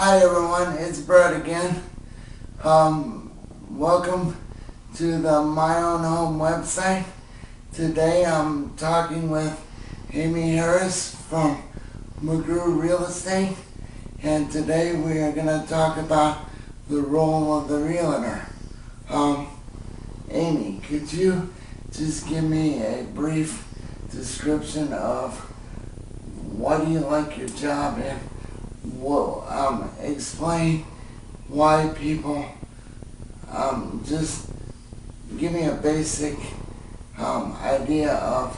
Hi everyone, it's Brett again. Welcome to the My Own Home website. Today I'm talking with Amy Harris from McGrew Real Estate, and today we are going to talk about the role of the realtor. Amy, could you just give me a brief description of what do you like your job in? Explain why people, just give me a basic idea of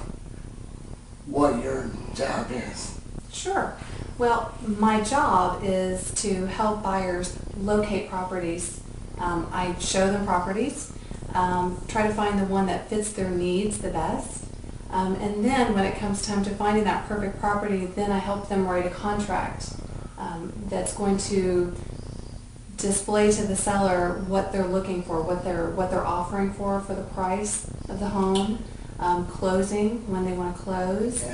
what your job is. Sure. Well, my job is to help buyers locate properties. I show them properties, try to find the one that fits their needs the best, and then when it comes time to finding that perfect property, then I help them write a contract that's going to display to the seller what they're looking for, what they're offering for the price of the home, closing when they want to close,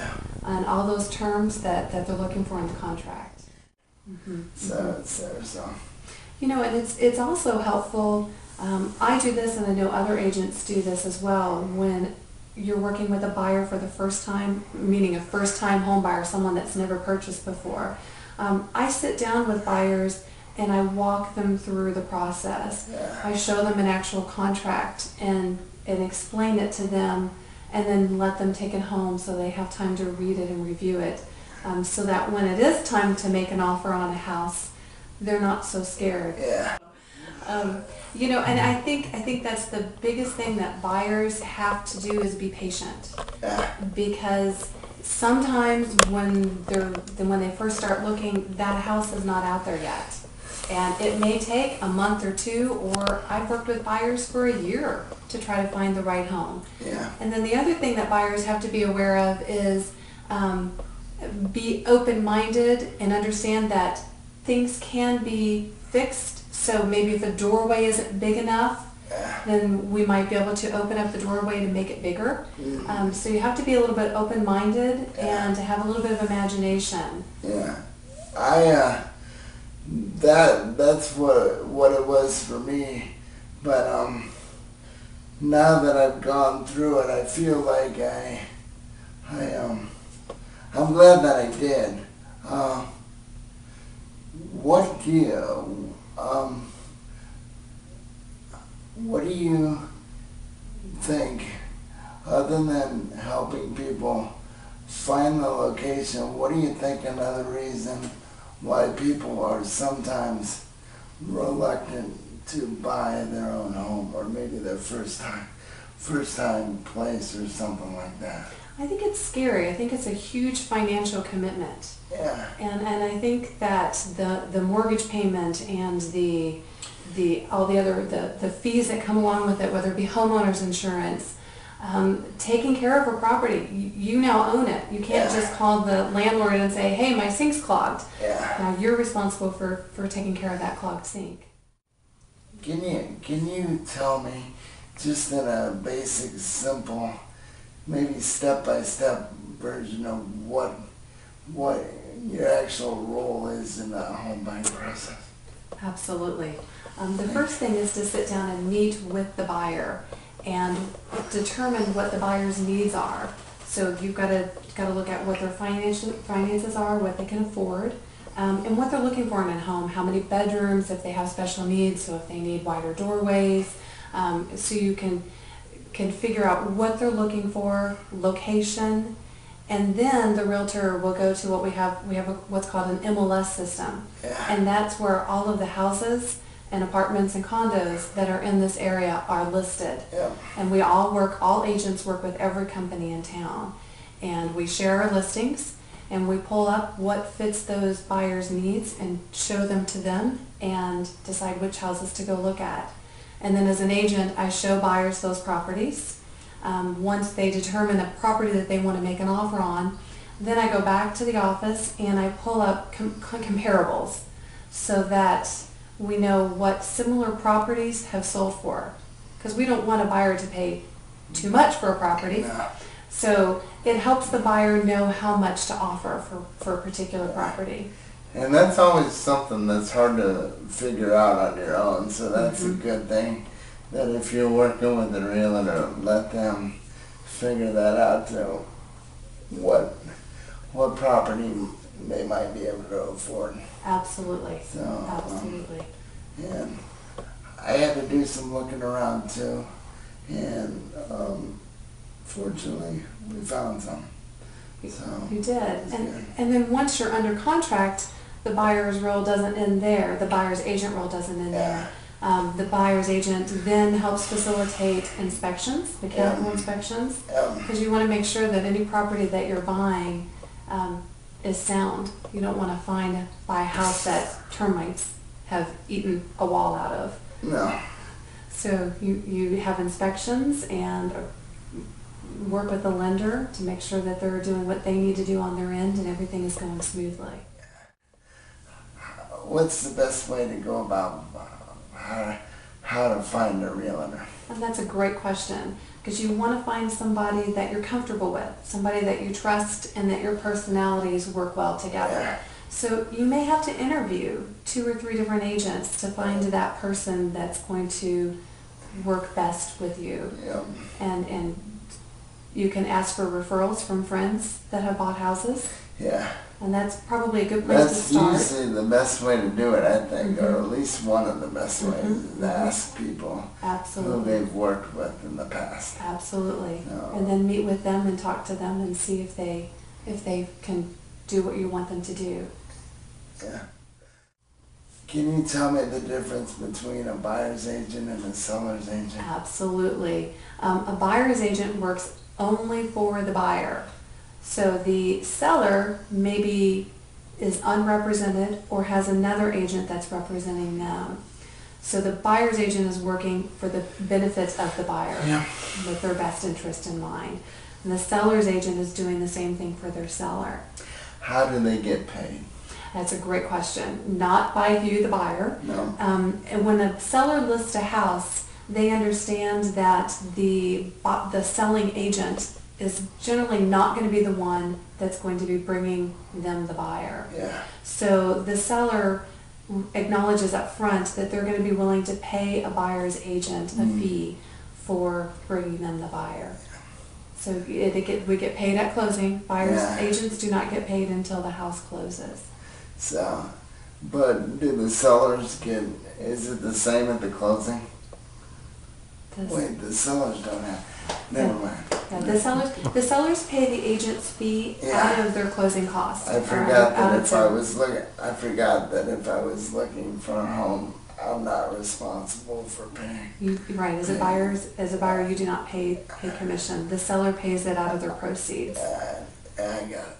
and all those terms that they're looking for in the contract. So. You know, and it's also helpful. I do this, and I know other agents do this as well. When you're working with a buyer for the first time, meaning a first-time home buyer, someone that's never purchased before, I sit down with buyers and I walk them through the process. I show them an actual contract and explain it to them, and then let them take it home so they have time to read it and review it, so that when it is time to make an offer on a house, they're not so scared. You know, and I think that's the biggest thing that buyers have to do is be patient, because sometimes when they first start looking, that house is not out there yet, and it may take a month or two, or I've worked with buyers for a year to try to find the right home. And then the other thing that buyers have to be aware of is be open-minded and understand that things can be fixed. So maybe if a doorway isn't big enough, then we might be able to open up the doorway to make it bigger. So you have to be a little bit open-minded and to have a little bit of imagination. That's what it was for me. But now that I've gone through it, I feel like I'm glad that I did. What do you think, other than helping people find the location, what do you think another reason why people are sometimes reluctant to buy their own home, or maybe their first time place or something like that? I think it's scary. I think it's a huge financial commitment. And I think that the mortgage payment and all the other fees that come along with it, whether it be homeowners insurance, taking care of a property, you now own it. You can't just call the landlord and say, hey, my sink's clogged. Now you're responsible for taking care of that clogged sink. Can you tell me, just in a basic, simple, maybe step-by-step version of what your actual role is in the home buying process? Absolutely. The first thing is to sit down and meet with the buyer and determine what the buyer's needs are. So you've got to look at what their finances are, what they can afford, and what they're looking for in a home. How many bedrooms, if they have special needs, so if they need wider doorways, so you can figure out what they're looking for, location, and then the realtor will go to what we have what's called an MLS system. And that's where all of the houses and apartments and condos that are in this area are listed. And all agents work with every company in town. And we share our listings, and we pull up what fits those buyers' needs and show them to them and decide which houses to go look at. And then as an agent, I show buyers those properties. Once they determine a property that they want to make an offer on, then I go back to the office and I pull up comparables so that we know what similar properties have sold for. Because we don't want a buyer to pay too much for a property. So it helps the buyer know how much to offer for a particular property. And that's always something that's hard to figure out on your own, so that's a good thing. That if you're working with a realtor, let them figure that out to what property they might be able to afford. Absolutely. So, Absolutely. And I had to do some looking around too, and fortunately we found some. So You did. it's good. And then once you're under contract, the buyer's role doesn't end there. The buyer's agent role doesn't end there. The buyer's agent then helps facilitate inspections, mechanical inspections, because you want to make sure that any property that you're buying is sound. You don't want to buy a house that termites have eaten a wall out of. No. So you have inspections and work with the lender to make sure that they're doing what they need to do on their end and everything is going smoothly. What's the best way to go about how to find a realtor? And that's a great question, because you want to find somebody that you're comfortable with, somebody that you trust and that your personalities work well together. Yeah. So you may have to interview 2 or 3 different agents to find that person that's going to work best with you. Yep. And you can ask for referrals from friends that have bought houses. Yeah. And that's probably a good place That's to start. usually the best way to do it, I think, or at least one of the best ways is to ask people who Absolutely. they've worked with in the past. Absolutely. No. And then meet with them and talk to them and see if they can do what you want them to do. Yeah. Can you tell me the difference between a buyer's agent and a seller's agent? Absolutely. A buyer's agent works only for the buyer. So the seller maybe is unrepresented or has another agent that's representing them. So the buyer's agent is working for the benefits of the buyer, Yeah. with their best interest in mind. And the seller's agent is doing the same thing for their seller. How do they get paid? That's a great question. Not by you, the buyer. No. And when a seller lists a house, they understand that the selling agent is generally not going to be the one that's going to be bringing them the buyer. Yeah. So the seller acknowledges up front that they're going to be willing to pay a buyer's agent a fee for bringing them the buyer. So we get paid at closing. Buyer's agents do not get paid until the house closes. So, but do the sellers get, is it the same at the closing? Wait, the sellers don't have, never mind. Yeah, the sellers pay the agent's fee out of their closing costs. I forgot that if I was looking for a home, I'm not responsible for paying. Right, as a buyer, you do not pay commission. The seller pays it out of their proceeds. I got it.